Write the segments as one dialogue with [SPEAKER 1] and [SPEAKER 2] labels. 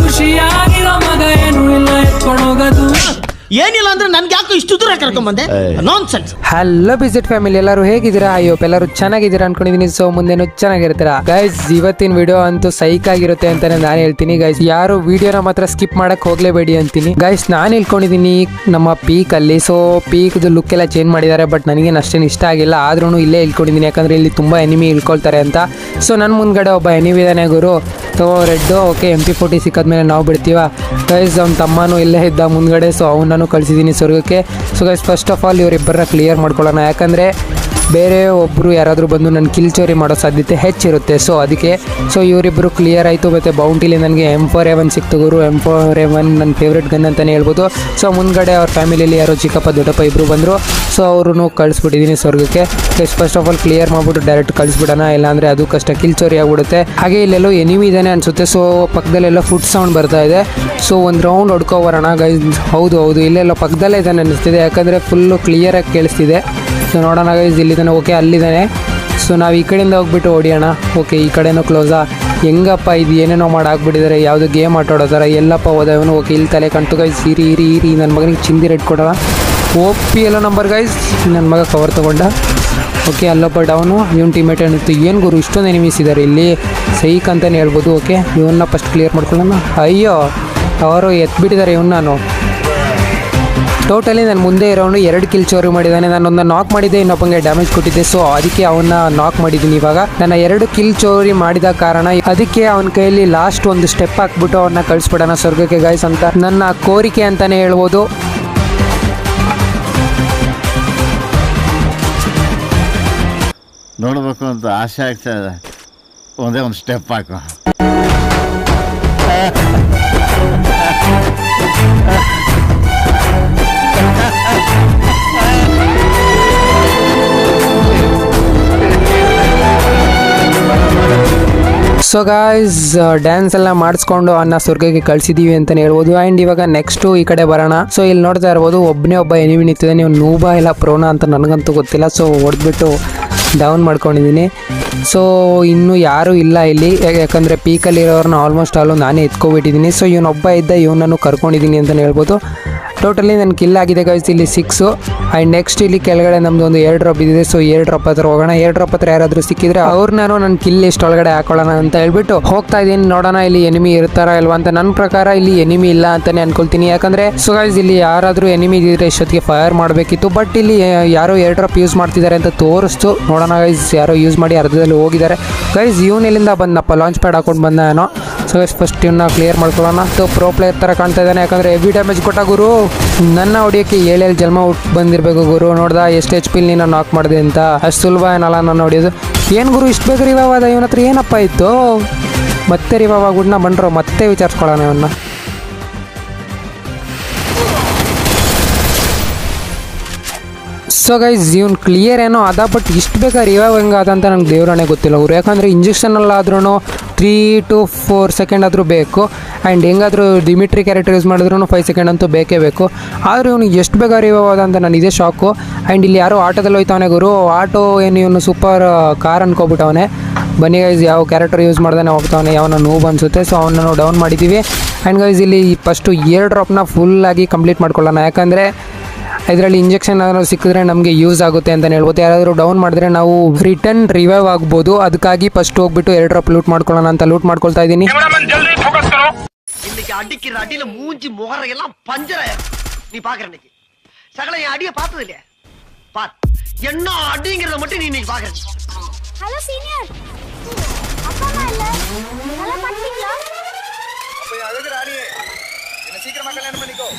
[SPEAKER 1] ಖುಷಿಯಾಗಿರೋ ಮಗ ಏನು ಇಲ್ಲ ಎತ್ಕೊಂಡೋಗೋದು
[SPEAKER 2] ಏನಿಲ್ಲ ಅಂದ್ರೆ ನನ್ಗೆ ಯಾಕೆ ಇಷ್ಟು ದೂರ ಕರ್ಕೊಂಡ್ಬಂದೆ ನಾನ್ಸೆನ್ಸ್.
[SPEAKER 3] ಹಲೋ ಬಿಸಿಟ್ ಫ್ಯಾಮಿಲಿ, ಎಲ್ಲರೂ ಹೇಗಿದ್ದೀರಾ? ಅಯ್ಯೋಪ್ ಎಲ್ಲರೂ ಚೆನ್ನಾಗಿದ್ದೀರಾ ಅನ್ಕೊಂಡಿದೀನಿ. ಸೊ ಮುಂದೇನು ಚೆನ್ನಾಗಿರ್ತೀರಾ ಗೈಸ್. ಇವತ್ತಿನ ವಿಡಿಯೋ ಅಂತೂ ಸೈಕ್ ಆಗಿರುತ್ತೆ ಅಂತಾನೆ ನಾನು ಹೇಳ್ತೀನಿ ಗೈಸ್. ಯಾರು ವಿಡಿಯೋನ ಮಾತ್ರ ಸ್ಕಿಪ್ ಮಾಡಕ್ ಹೋಗ್ಲೇಬೇಡಿ ಅಂತೀನಿ ಗೈಸ್. ನಾನು ಇಳ್ಕೊಂಡಿದೀನಿ ನಮ್ಮ ಪೀಕ್ ಅಲ್ಲಿ. ಸೊ ಪೀಕ್ ಲುಕ್ ಎಲ್ಲ ಚೇಂಜ್ ಮಾಡಿದ್ದಾರೆ, ಬಟ್ ನನಗೇನು ಅಷ್ಟೇನು ಇಷ್ಟ ಆಗಿಲ್ಲ. ಆದ್ರೂ ಇಲ್ಲೇ ಇಳ್ಕೊಂಡಿದೀನಿ, ಯಾಕಂದ್ರೆ ಇಲ್ಲಿ ತುಂಬಾ ಎನಿಮಿ ಇಳ್ಕೊಳ್ತಾರೆ ಅಂತ. ಸೊ ನನ್ನ ಮುಂದ್ಗಡೆ ಒಬ್ಬ ಎನಿಮಿ ಇದಾನೆ ಗುರು. ಸೊ ರೆಡ್ ಓಕೆ MP40 ಸಿಕ್ಕಾದ್ಮೇಲೆ ನಾವು ಬಿಡ್ತೀವ ಗೈಸ್. ಅವ್ನ ತಮ್ಮನೂ ಇಲ್ಲೇ ಇದ್ದ ಮುಂದ್ಗಡೆ. ಸೊ ಅವನನ್ನು ಕಳಿಸಿದ್ದೀನಿ ಸ್ವರ್ಗಕ್ಕೆ. So guys first of all ಇವರಿಬ್ಬರನ್ನ ಕ್ಲಿಯರ್ ಮಾಡ್ಕೊಳ್ಳೋಣ, ಯಾಕಂದರೆ ಬೇರೆ ಒಬ್ಬರು ಯಾರಾದರೂ ಬಂದು ನನ್ನ ಕಿಲ್ ಚೋರಿ ಮಾಡೋ ಸಾಧ್ಯತೆ ಹೆಚ್ಚಿರುತ್ತೆ. ಸೊ ಅದಕ್ಕೆ ಇವರಿಬ್ಬರು ಕ್ಲಿಯರ್ ಆಯಿತು. ಮತ್ತು ಬೌಂಟಿಲಿ ನನಗೆ M4A1 ಸಿಕ್ತು ಗುರು. M4A1 ನನ್ನ ಫೇವ್ರೆಟ್ ಗನ್ ಅಂತಲೇ ಹೇಳ್ಬೋದು. ಸೊ ಮುಂದ್ಗಡೆ ಅವ್ರ ಫ್ಯಾಮಿಲಿಯಲ್ಲಿ ಯಾರೋ ಚಿಕ್ಕಪ್ಪ ದೊಡ್ಡಪ್ಪ ಇಬ್ಬರು ಬಂದರು. ಸೊ ಅವ್ರೂ ಕಳಿಸ್ಬಿಟ್ಟಿದ್ದೀನಿ ಸ್ವರ್ಗಕ್ಕೆ. ಫಸ್ಟ್ ಆಫ್ ಆಲ್ ಕ್ಲಿಯರ್ ಮಾಡಿಬಿಟ್ಟು ಡೈರೆಕ್ಟ್ ಕಳಿಸ್ಬಿಡೋಣ, ಇಲ್ಲಾಂದರೆ ಅದು ಕಷ್ಟ, ಕಿಲ್ ಚೋರಿ ಆಗಿಬಿಡುತ್ತೆ. ಹಾಗೆ ಇಲ್ಲೆಲ್ಲೋ ಎನಿಮಿ ಇದ್ದಾನೆ ಅನಿಸುತ್ತೆ. ಸೊ ಪಕ್ಕದಲ್ಲೆಲ್ಲ ಫುಡ್ ಸೌಂಡ್ ಬರ್ತಾ ಇದೆ. ಸೊ ಒಂದು ರೌಂಡ್ ಹೊಡ್ಕೊಬರೋಣ ಗೈಸ್. ಹೌದು ಇಲ್ಲೆಲ್ಲ ಪಕ್ಕದಲ್ಲೇ ಇದ್ದಾನೆ ಅನ್ನಿಸ್ತಿದೆ, ಯಾಕಂದರೆ ಫುಲ್ಲು ಕ್ಲಿಯರಾಗಿ ಕೇಳಿಸ್ತಿದೆ. ಸೊ ನೋಡೋಣ ಗೈಸ್, ಇಲ್ಲಿದ್ದಾನೆ. ಓಕೆ ಅಲ್ಲಿದ್ದಾನೆ. ಸೊ ನಾವು ಈ ಕಡೆಯಿಂದ ಹೋಗ್ಬಿಟ್ಟು ಹೊಡಿಯೋಣ. ಓಕೆ ಈ ಕಡೆನೂ ಕ್ಲೋಸಾ. ಹೆಂಗಪ್ಪ ಇದು ಏನೇನೋ ಮಾಡಾಕ್ಬಿಟ್ಟಿದ್ದಾರೆ, ಯಾವುದು ಗೇಮ್ ಆಟಾಡೋ ಥರ. ಎಲ್ಲಪ್ಪ ಹೋದ ಇವನು. ಓಕೆ ಇಲ್ಲಿ ತಲೆ ಕಂಟು ಗೈಸ್. ಇರಿ ನನ್ನ ಮಗನಿಗೆ ಚಿಂದಿ ರೆಡ್ ಕೊಡೋಣ. OP ಎಲ್ಲೋ ನಂಬರ್ ಗೈಸ್. ನನ್ನ ಮಗ ಕವರ್ ತೊಗೊಂಡ. ಓಕೆ ಅಲ್ಲೊಬ್ಬ ಡೌನು. ಇವನು ಟೀಮೇಟ್ ಏನಿತ್ತು. ಏನು ಗುರು ಇಷ್ಟೊಂದು ಎನಿಮೀಸ್ ಇದ್ದಾರೆ ಇಲ್ಲಿ, ಸೈಕ್ ಅಂತಲೇ ಹೇಳ್ಬೋದು. ಓಕೆ ಇವನ್ನ ಫಸ್ಟ್ ಕ್ಲಿಯರ್ ಮಾಡ್ಕೊಳ್ಳೋಣ. ಅಯ್ಯೋ ಅವರು ಎತ್ಬಿಟ್ಟಿದ್ದಾರೆ ಇವನು. ನಾನು ಟೋಟಲಿ ನಾನು ಮುಂದೆ ಇರೋನು 2 ಕಿಲ್ ಚೋರಿ ಮಾಡಿದ್ದಾನೆ. ನಾನೊಂದು ನಾಕ್ ಮಾಡಿದ್ದೆ, ಇನ್ನೊಬ್ಬಂಗೆ ಡ್ಯಾಮೇಜ್ ಕೊಟ್ಟಿದ್ದೆ. ಸೊ ಅದಕ್ಕೆ ಅವನ್ನ ನಾಕ್ ಮಾಡಿದ್ದೀನಿ. ಇವಾಗ ನನ್ನ 2 ಕಿಲ್ ಚೋರಿ ಮಾಡಿದ ಕಾರಣ ಅದಕ್ಕೆ ಅವನ ಕೈಯಲ್ಲಿ ಲಾಸ್ಟ್ ಒಂದು ಸ್ಟೆಪ್ ಹಾಕ್ಬಿಟ್ಟು ಅವನ್ನ ಕಳಿಸ್ಬಿಡೋಣ ಸ್ವರ್ಗಕ್ಕೆ ಗೈಸ್ ಅಂತ ನನ್ನ ಕೋರಿಕೆ ಅಂತಾನೆ ಹೇಳ್ಬೋದು.
[SPEAKER 4] ನೋಡಬೇಕು ಅಂತ ಆಸೆ ಆಗ್ತಾ ಇದೆ. ಒಂದೇ ಒಂದು ಸ್ಟೆಪ್ ಹಾಕು.
[SPEAKER 3] ಸೊ ಗಾಯ್ಸ್ ಡ್ಯಾನ್ಸ್ ಎಲ್ಲ ಮಾಡಿಸ್ಕೊಂಡು ಅನ್ನ ಸ್ವರ್ಗಕ್ಕೆ ಕಳಿಸಿದೀವಿ ಅಂತಲೇ ಹೇಳ್ಬೋದು. ಆ್ಯಂಡ್ ಇವಾಗ ನೆಕ್ಸ್ಟು ಈ ಕಡೆ ಬರೋಣ. ಸೊ ಇಲ್ಲಿ ನೋಡ್ತಾ ಇರ್ಬೋದು ಒಬ್ಬ ಎನಿಮಿ ನಿಂತಿದೆ. ನೀವು ನೂಬಾ ಇಲ್ಲ ಪ್ರೋನಾ ಅಂತ ನನಗಂತೂ ಗೊತ್ತಿಲ್ಲ. ಸೊ ಹೊಡೆದ್ಬಿಟ್ಟು ಡೌನ್ ಮಾಡ್ಕೊಂಡಿದ್ದೀನಿ. ಸೊ ಇನ್ನೂ ಯಾರೂ ಇಲ್ಲ ಇಲ್ಲಿ, ಯಾಕಂದರೆ ಪೀಕಲ್ಲಿರೋರನ್ನ ಆಲ್ಮೋಸ್ಟ್ ಆಲು ನಾನೇ ಎತ್ಕೊಬಿಟ್ಟಿದ್ದೀನಿ. ಸೊ ಇವನೊಬ್ಬ ಇದ್ದ, ಇವನನ್ನು ಕರ್ಕೊಂಡಿದ್ದೀನಿ ಅಂತಲೇ ಹೇಳ್ಬೋದು. ಟೋಟಲಿ ನನ್ನ ಕಿಲ್ ಆಗಿದೆ ಗೈಸ್ ಇಲ್ಲಿ 6. ಆ್ಯಂಡ್ ನೆಕ್ಸ್ಟ್ ಇಲ್ಲಿ ಕೆಳಗಡೆ ನಮ್ಮದು ಒಂದು 2 ಡ್ರಾಪ್ ಇದಿದೆ. ಸೊ 2 ಡ್ರಾಪ್ ಹತ್ರ ಹೋಗೋಣ. 2 ಡ್ರಾಪ್ ಹತ್ರ ಯಾರಾದರೂ ಸಿಕ್ಕಿದ್ರೆ ನಾನು ನನ್ನ ಕಿಲ್ ಲಿಸ್ಟ್ ಒಳಗಡೆ ಹಾಕೊಳ್ಳೋಣ ಅಂತ ಹೇಳ್ಬಿಟ್ಟು ಹೋಗ್ತಾ ಇದ್ದೀನಿ. ನೋಡೋಣ ಇಲ್ಲಿ ಎನಿಮಿ ಇರ್ತಾರಾ ಇಲ್ವಾ ಅಂತ. ನನ್ನ ಪ್ರಕಾರ ಇಲ್ಲಿ ಎನಿಮಿ ಇಲ್ಲ ಅಂತಲೇ ಅನ್ಕೊಳ್ತೀನಿ, ಯಾಕಂದರೆ ಸೊ ಗೈಸ್ ಇಲ್ಲಿ ಯಾರಾದರೂ ಎನಿಮಿ ಇದ್ದಿದ್ರೆ ಇಷ್ಟೊತ್ತಿಗೆ ಫೈರ್ ಮಾಡಬೇಕಿತ್ತು. ಬಟ್ ಇಲ್ಲಿ ಯಾರೋ 2 ಡ್ರಾಪ್ ಯೂಸ್ ಮಾಡ್ತಿದ್ದಾರೆ ಅಂತ ತೋರಿಸ್ತು. ನೋಡೋಣ ಗೈಸ್, ಯಾರೋ ಯೂಸ್ ಮಾಡಿ ಅರ್ಧದಲ್ಲಿ ಹೋಗಿದ್ದಾರೆ ಗೈಸ್. ಇವನೆಲ್ಲಿಂದ ಬಂದಪ್ಪ, ಲಾಂಚ್ ಪ್ಯಾಡ್ ಹಾಕೊಂಡು ಬಂದ ಏನೋ. ಸೊ ಗೈಸ್ ಫಸ್ಟ್ ಇವನ್ನ ಕ್ಲಿಯರ್ ಮಾಡ್ಕೊಳ್ಳೋಣ. ಸೊ ಪ್ರೋ ಪ್ಲೇಯರ್ ಥರ ಕಾಣ್ತಾ ಇದ್ದಾನೆ, ಯಾಕಂದರೆ ಹೆವಿ ಡ್ಯಾಮೇಜ್ ಕೊಟ್ಟ ಗುರು. ನನ್ನ ಹೊಡಿಯೋಕ್ಕೆ 7 ಜನ್ಮ ಹುಟ್ಟು ಬಂದಿರಬೇಕು ಗುರು. ನೋಡ್ದ ಎಷ್ಟು HP ನೀನು ನಾಕ್ ಮಾಡಿದೆ ಅಂತ. ಅಷ್ಟು ಸುಲಭ ಏನಲ್ಲ ನಾನು ಹೊಡಿಯೋದು. ಏನು ಗುರು ಇಷ್ಟು ಬೇಗ ರಿವೈವ್ ಆದ? ಇವನ ಹತ್ರ ಏನಪ್ಪ ಇತ್ತು? ಮತ್ತೆ ರಿವೈವ್ ಆಗ್ಬಿಟ್ನ ಬಂದರು. ಮತ್ತೆ ವಿಚಾರಿಸ್ಕೊಳ್ಳೋಣ ಇವನ್ನ. ಸೊ ಗೈಸ್ ಇವ್ನು ಕ್ಲಿಯರ್ ಏನೋ ಅದ, ಬಟ್ ಇಷ್ಟು ಬೇಗ ರಿವೈವ್ ಹೆಂಗೆ ಅದಂತ ನಂಗೆ ದೇವರಾಣೆ ಗೊತ್ತಿಲ್ಲ ಅವರು. ಯಾಕಂದರೆ ಇಂಜೆಕ್ಷನಲ್ಲಾದ್ರೂ 3 to 4 ಸೆಕೆಂಡ್ ಆದರೂ ಬೇಕು. ಆ್ಯಂಡ್ ಹೆಂಗಾದರೂ ಡಿಮಿಟ್ರಿ ಕ್ಯಾರೆಕ್ಟರ್ ಯೂಸ್ ಮಾಡಿದ್ರೂ 5 ಸೆಕೆಂಡ್ ಅಂತೂ ಬೇಕೇ ಬೇಕು. ಆದರೂ ಇವನಿಗೆ ಎಷ್ಟು ಬೇಗ ರಿವೈವ್ ಆದ ಅಂತ ನಾನು ಇದೇ ಶಾಕು. ಆ್ಯಂಡ್ ಇಲ್ಲಿ ಯಾರೋ ಆಟೋದಲ್ಲಿ ಹೋಯ್ತವನೆ ಗುರು. ಆಟೋ ಏನು ಇವನು ಸೂಪರ್ ಕಾರ್ ಅನ್ಕೊಬಿಟ್ಟವನೆ. ಬನ್ನಿ ಗೈಸ್, ಯಾವ ಕ್ಯಾರೆಕ್ಟರ್ ಯೂಸ್ ಮಾಡ್ದಾನೆ ಹೋಗ್ತಾವನೆ, ಯಾವನ ನೋವು ಅನಿಸುತ್ತೆ. ಸೊ ಅವನನ್ನು ಡೌನ್ ಮಾಡಿದ್ದೀವಿ. ಆ್ಯಂಡ್ ಗೈಸ್ ಇಲ್ಲಿ ಫಸ್ಟು 2 ಡ್ರಾಪ್ನ ಫುಲ್ಲಾಗಿ ಕಂಪ್ಲೀಟ್ ಮಾಡ್ಕೊಳ್ಳೋಣ, ಯಾಕಂದರೆ ಇದರಲ್ಲಿ ಇಂಜೆಕ್ಷನ್ ಏನಾದರೂ ಸಿಕ್ಕಿದ್ರೆ ನಮಗೆ ಯೂಸ್ ಆಗುತ್ತೆ ಅಂತಲೇ ಹೇಳ್ಬೋದು. ಯಾರಾದರೂ ಡೌನ್ ಮಾಡಿದ್ರೆ ನಾವು ರಿಟರ್ನ್ ರಿವೈವ್ ಆಗ್ಬೋದು. ಅದಕ್ಕಾಗಿ ಫಸ್ಟ್ ಹೋಗ್ಬಿಟ್ಟು 2 ಡ್ರಾಪ್ ಲೂಟ್ ಮಾಡ್ಕೊಳ್ಳೋಣ ಅಂತ ಲೂಟ್ ಮಾಡ್ಕೊಳ್ತಾ ಇದ್ದೀನಿ.
[SPEAKER 2] அடிக்கிற அடியில மூஞ்சி முகரையெல்லாம் பஞ்சர நீ பாக்குற இன்னைக்கு சகல என் அடிய பார்த்தது இல்லையா? பார் என்ன அடிங்கிறத மட்டும் நீ இன்னைக்கு பாக்குற.
[SPEAKER 5] ஹலோ சீனியர், அப்பா அம்மா இல்ல, நல்லா பண்ணீங்களா?
[SPEAKER 6] அப்ப அழகுற அடியே என்ன சீக்கிரமா கல்யாணம் பண்ணிக்கோ.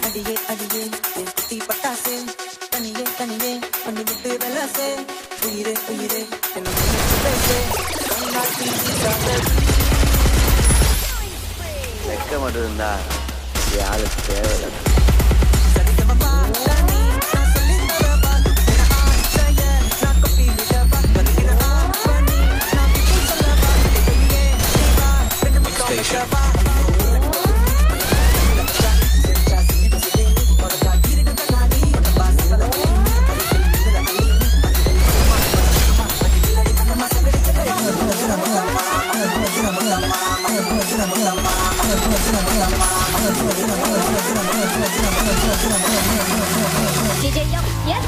[SPEAKER 6] அடியே அடியே தீ பட்டாசே தனியே தனியே பண்ணி விட்டு வெலசே உயிரே உயிரே என்ன பேசே கண்ணாடி சாதே வெக்க மட்டும் இருந்தா யாருக்கு தேவையில்லை.
[SPEAKER 5] DJ Yok, yes.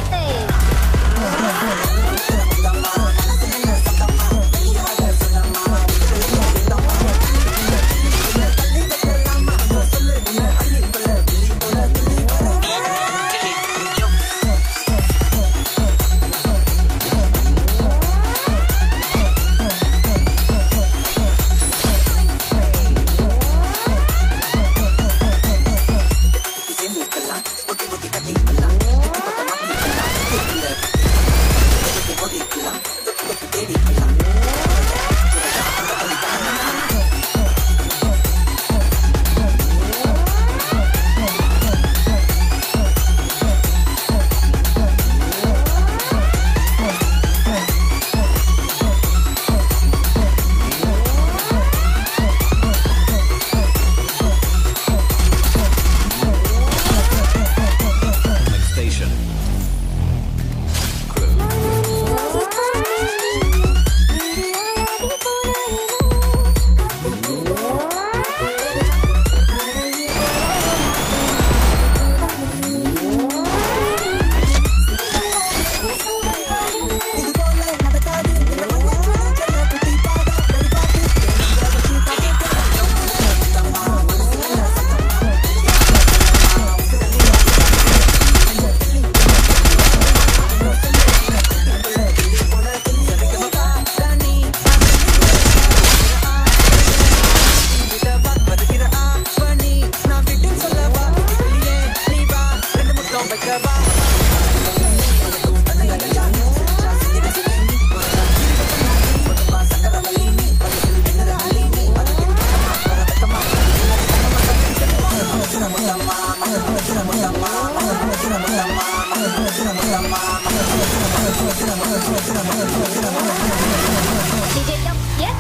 [SPEAKER 5] DJ Yok, yes.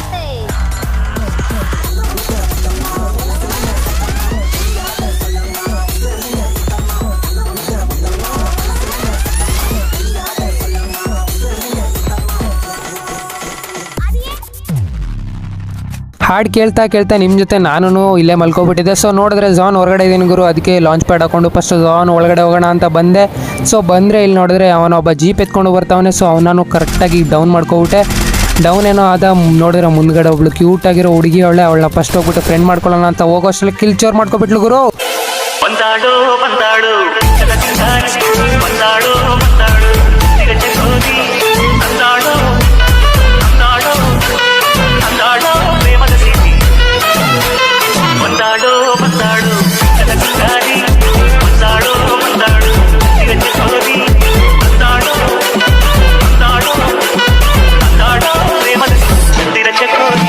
[SPEAKER 3] ಹಾಡು ಕೇಳ್ತಾ ಕೇಳ್ತಾ ನಿಮ್ಮ ಜೊತೆ ನಾನು ಇಲ್ಲೇ ಮಲ್ಕೊಬಿಟ್ಟಿದ್ದೆ. ಸೊ ನೋಡಿದ್ರೆ ಝಾನ್ ಹೊರಗಡೆ ಇದೀನಿ ಗುರು, ಅದಕ್ಕೆ ಲಾಂಚ್ ಪ್ಯಾಡ್ ಹಾಕೊಂಡು ಫಸ್ಟ್ ಝಾನ್ ಒಳಗಡೆ ಹೋಗೋಣ ಅಂತ ಬಂದೆ. ಸೊ ಬಂದರೆ ಇಲ್ಲಿ ನೋಡಿದ್ರೆ ಅವನೊಬ್ಬ ಜೀಪ್ ಎತ್ಕೊಂಡು ಬರ್ತಾವನೆ. ಸೊ ಅವನನ್ನು ಕರೆಕ್ಟಾಗಿ ಡೌನ್ ಮಾಡ್ಕೊಬಿಟ್ಟೆ. ಡೌನ್ ಏನೋ ಆದ, ನೋಡಿದ್ರೆ ಮುಂದ್ಗಡೆ ಒಬ್ಳು ಕ್ಯೂಟ್ ಆಗಿರೋ ಹುಡುಗಿ ಅವಳನ್ನ ಫಸ್ಟ್ ಹೋಗ್ಬಿಟ್ಟು ಫ್ರೆಂಡ್ ಮಾಡ್ಕೊಳ್ಳೋಣ ಅಂತ ಹೋಗೋ ಅಷ್ಟರಲ್ಲಿ ಕಿಲ್ ಚೋರ್ ಮಾಡ್ಕೊಬಿಟ್ಲು ಗುರು.
[SPEAKER 7] ಬಂದಾಡು ಬಂದಾಡು ಬಂದಾಡು ಬಂದಾಡು ಸಿಗಚಕೋದಿ ಅಂದಾಡು ಅಂದಾಡು ಅಂದಾಡು ಪ್ರೇಮದ ಸಿಟಿ ಬಂದಾಡು ಬಂದಾಡು ಚಲಕಾರಿ ಬಂದಾಡು ಬಂದಾಡು ಸಿಗಚಕೋದಿ ಅಂದಾಡು ಅಂದಾಡು ಅಂದಾಡು ಪ್ರೇಮದ ಸಿಗಚಕೋದಿ.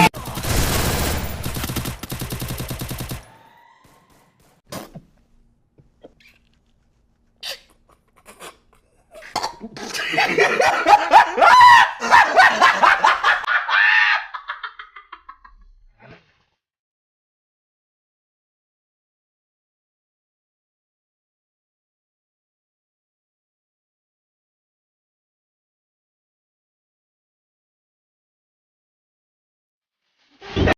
[SPEAKER 2] Ha ha ha!